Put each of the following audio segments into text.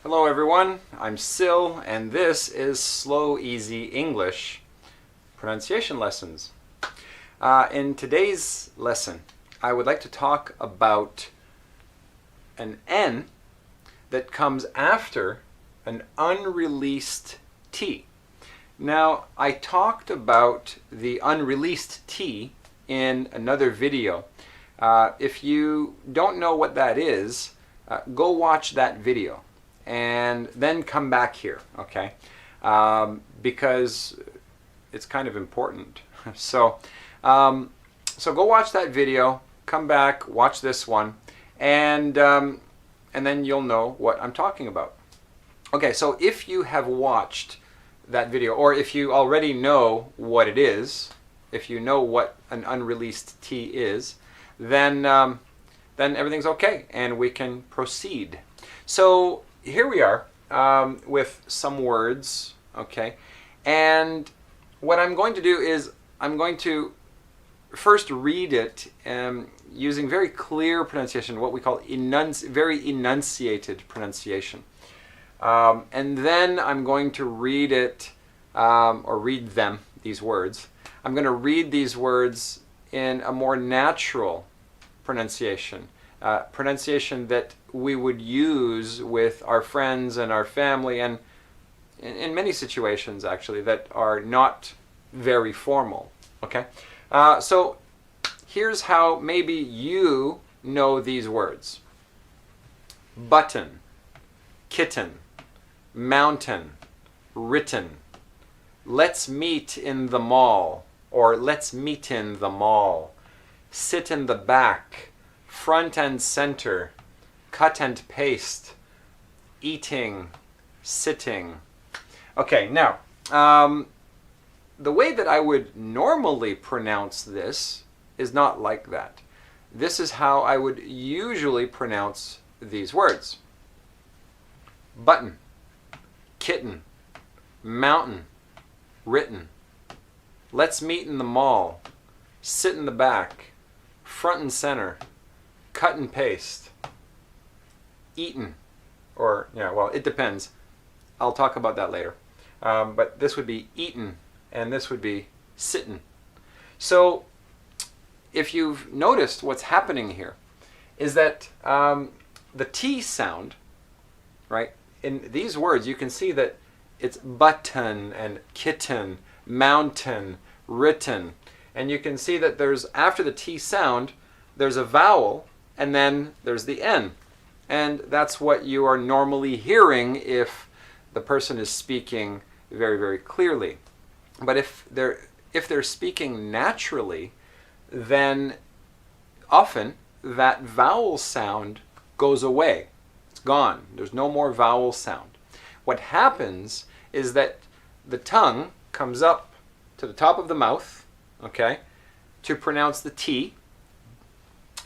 Hello everyone, I'm Sil and this is Slow Easy English pronunciation lessons. In today's lesson, I would like to talk about an N that comes after an unreleased T. Now, I talked about the unreleased T in another video. If you don't know what that is, go watch that video and then come back here, okay? Because it's kind of important. So go watch that video, come back, watch this one, and then you'll know what I'm talking about. Okay, so if you have watched that video, or if you already know what it is, if you know what an unreleased T is, then everything's okay and we can proceed. So here we are with some words, okay? And what I'm going to do is I'm going to first read it using very clear pronunciation, what we call very enunciated pronunciation. And then I'm going to read it, or read them, these words. I'm going to read these words in a more natural pronunciation. Pronunciation that we would use with our friends and our family, and in many situations actually that are not very formal. Okay, so here's how maybe you know these words: button, kitten, mountain, written, let's meet in the mall, or let's meet in the mall, sit in the back, front and center, cut and paste, eating, sitting. Okay, now, the way that I would normally pronounce this is not like that. This is how I would usually pronounce these words: button, kitten, mountain, written, let's meet in the mall, sit in the back, front and center, cut and paste, eaten, or, yeah, well, it depends. I'll talk about that later. But this would be eaten, and this would be sitten. So if you've noticed what's happening here is that the T sound, right, in these words you can see that it's button and kitten, mountain, written. And you can see that there's, after the T sound, there's a vowel, and then there's the N. And that's what you are normally hearing if the person is speaking very, very clearly. But if they're speaking naturally, then often that vowel sound goes away. It's gone. There's no more vowel sound. What happens is that the tongue comes up to the top of the mouth, okay, to pronounce the T.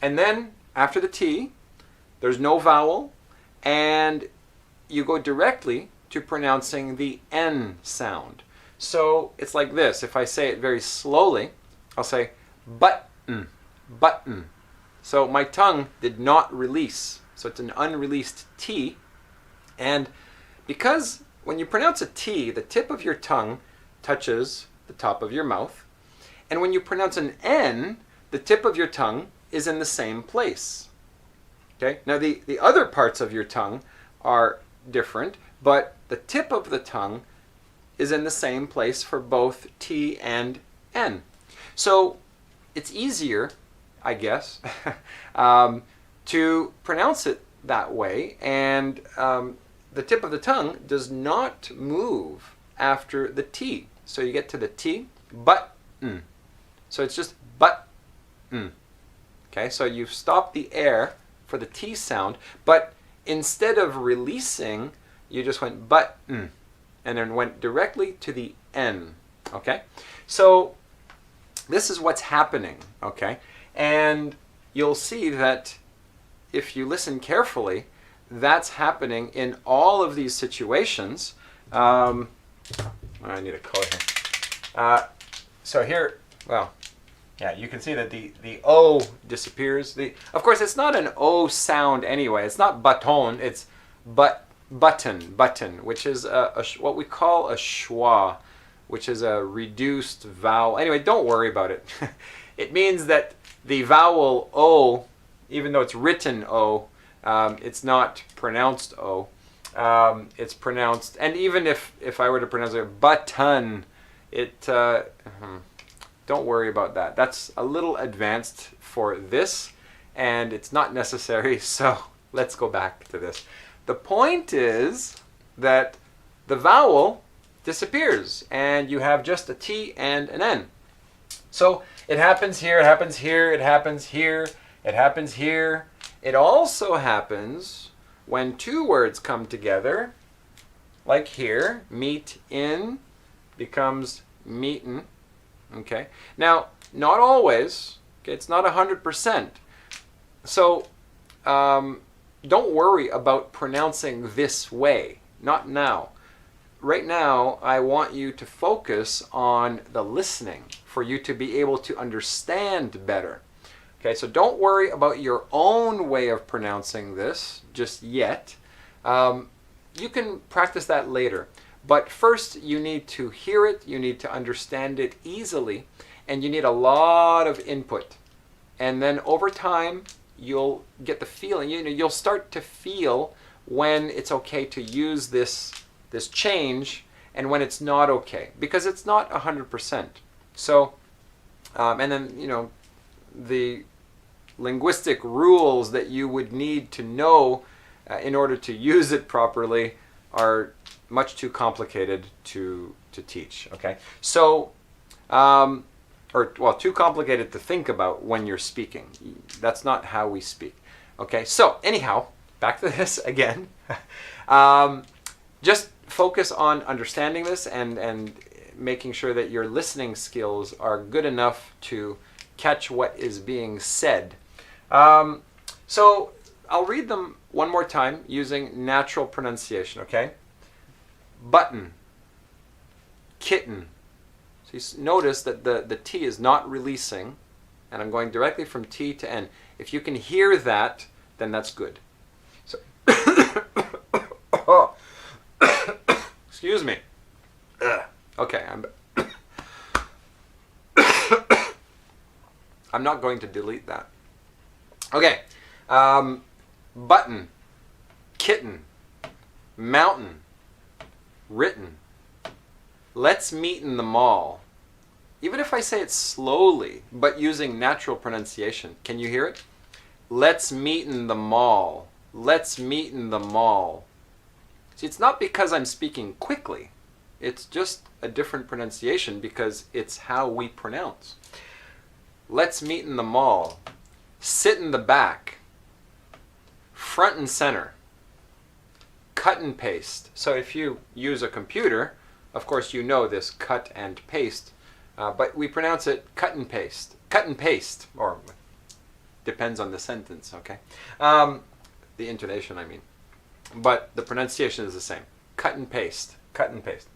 And then after the T, there's no vowel, and you go directly to pronouncing the N sound. So it's like this. If I say it very slowly, I'll say button, button. So my tongue did not release. So it's an unreleased T. And because when you pronounce a T, the tip of your tongue touches the top of your mouth. And when you pronounce an N, the tip of your tongue is in the same place. Okay? Now the other parts of your tongue are different, but the tip of the tongue is in the same place for both T and N. So it's easier, I guess, to pronounce it that way, and the tip of the tongue does not move after the T. So you get to the T, button. So it's just button. Okay, so you've stopped the air for the T sound, but instead of releasing, you just went button, and then went directly to the N. Okay, so this is what's happening. Okay, and you'll see that if you listen carefully, that's happening in all of these situations. I need a color here. So here, well, yeah, you can see that the O disappears. Of course, it's not an O sound anyway. It's not button, it's but button, which is what we call a schwa, which is a reduced vowel. Anyway, don't worry about it. It means that the vowel O, even though it's written O, it's not pronounced O. It's pronounced, and even if I were to pronounce it button, don't worry about that. That's a little advanced for this, and it's not necessary, so let's go back to this. The point is that the vowel disappears, and you have just a T and an N. So it happens here, it happens here, it happens here, it happens here. It also happens when two words come together, like here, meet in becomes meetin'. Okay. Now, not always. Okay, it's not 100%. So, don't worry about pronouncing this way. Not now. Right now, I want you to focus on the listening for you to be able to understand better. Okay, so don't worry about your own way of pronouncing this just yet. You can practice that later. But first, you need to hear it, you need to understand it easily, and you need a lot of input. And then over time, you'll get the feeling, you'll start to feel when it's okay to use this change and when it's not okay, because it's not 100%. So, and then, the linguistic rules that you would need to know in order to use it properly are much too complicated to teach, okay? So, too complicated to think about when you're speaking. That's not how we speak, okay? So, anyhow, back to this again. Just focus on understanding this and making sure that your listening skills are good enough to catch what is being said. So, I'll read them one more time using natural pronunciation, okay? Button, kitten. So you notice that the T is not releasing, and I'm going directly from T to N. If you can hear that, then that's good. So, excuse me. Okay, I'm not going to delete that. Okay, button, kitten, mountain, written. Let's meet in the mall. Even if I say it slowly, but using natural pronunciation, can you hear it? Let's meet in the mall. Let's meet in the mall. See, it's not because I'm speaking quickly. It's just a different pronunciation because it's how we pronounce. Let's meet in the mall. Sit in the back. Front and center. Cut and paste. So if you use a computer, of course you know this cut and paste, but we pronounce it cut and paste. Cut and paste, or depends on the sentence, okay? The intonation, I mean. But the pronunciation is the same. Cut and paste. Cut and paste.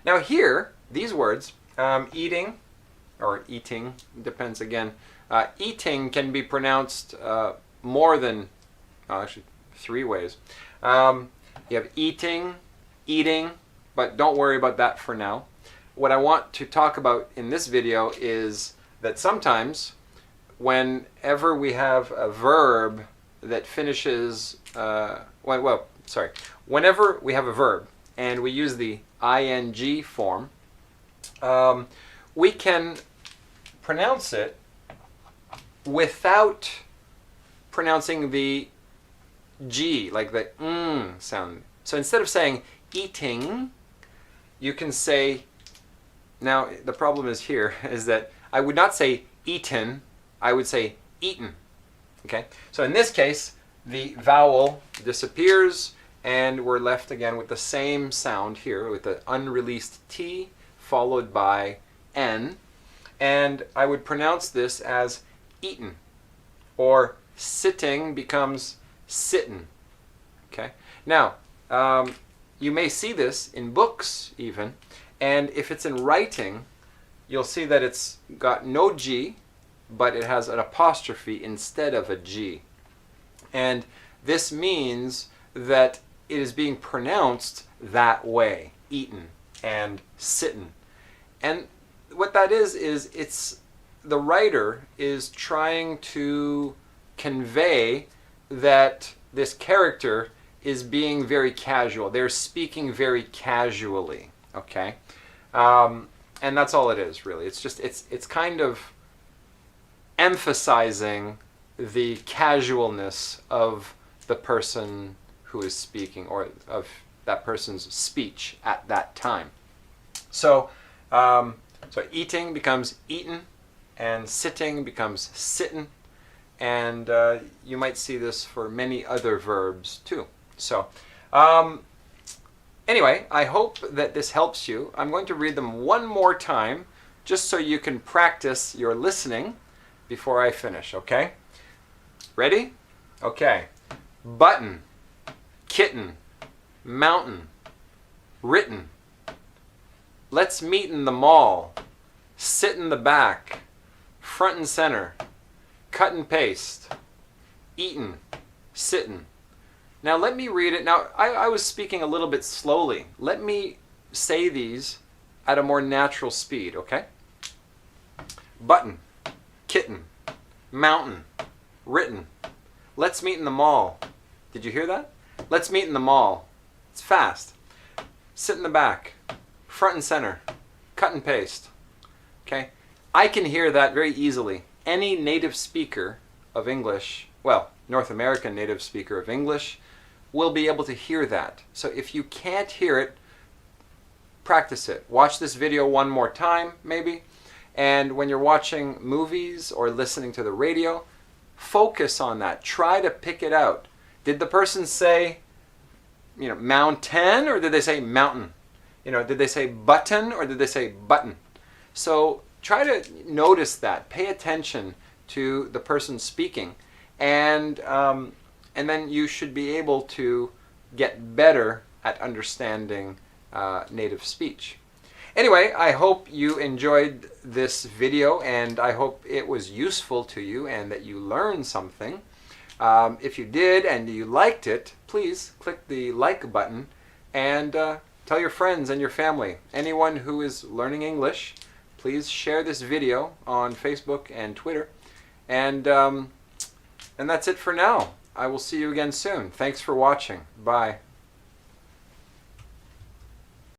Now here, these words, eating, or eating, depends again. Eating can be pronounced more than, actually, 3 ways. You have eating, eating, but don't worry about that for now. What I want to talk about in this video is that sometimes whenever we have a verb that finishes, whenever we have a verb and we use the ing form, we can pronounce it without pronouncing the G, like the sound. So instead of saying eating, you can say, now the problem is here, is that I would not say eaten, I would say eaten. Okay? So in this case, the vowel disappears and we're left again with the same sound here, with the unreleased T followed by N. And I would pronounce this as eaten, or sitting becomes sitten. Okay? Now, you may see this in books even, and if it's in writing, you'll see that it's got no G, but it has an apostrophe instead of a G. And this means that it is being pronounced that way, eaten and sitten. And what that is it's the writer is trying to convey that this character is being very casual. They're speaking very casually, okay? And that's all it is, really. It's just, it's kind of emphasizing the casualness of the person who is speaking, or of that person's speech at that time. So, so eating becomes eaten, and sitting becomes sitten, and you might see this for many other verbs too. So, anyway, I hope that this helps you. I'm going to read them one more time, just so you can practice your listening before I finish, okay? Ready? Okay. Button, kitten, mountain, written. Let's meet in the mall, sit in the back, front and center, cut and paste, eaten, sitten. Now let me read it. Now I was speaking a little bit slowly. Let me say these at a more natural speed, okay? Button, kitten, mountain, written. Let's meet in the mall. Did you hear that? Let's meet in the mall. It's fast. Sit in the back, front and center, cut and paste. Okay? I can hear that very easily. Any native speaker of English, well, North American native speaker of English, will be able to hear that. So if you can't hear it, practice it. Watch this video one more time, maybe. And when you're watching movies or listening to the radio, focus on that. Try to pick it out. Did the person say, mountain, or did they say mountain? Did they say button, or did they say button? So try to notice that. Pay attention to the person speaking. And then you should be able to get better at understanding native speech. Anyway, I hope you enjoyed this video, and I hope it was useful to you and that you learned something. If you did and you liked it, please click the like button and tell your friends and your family. Anyone who is learning English, please share this video on Facebook and Twitter. And that's it for now. I will see you again soon. Thanks for watching. Bye.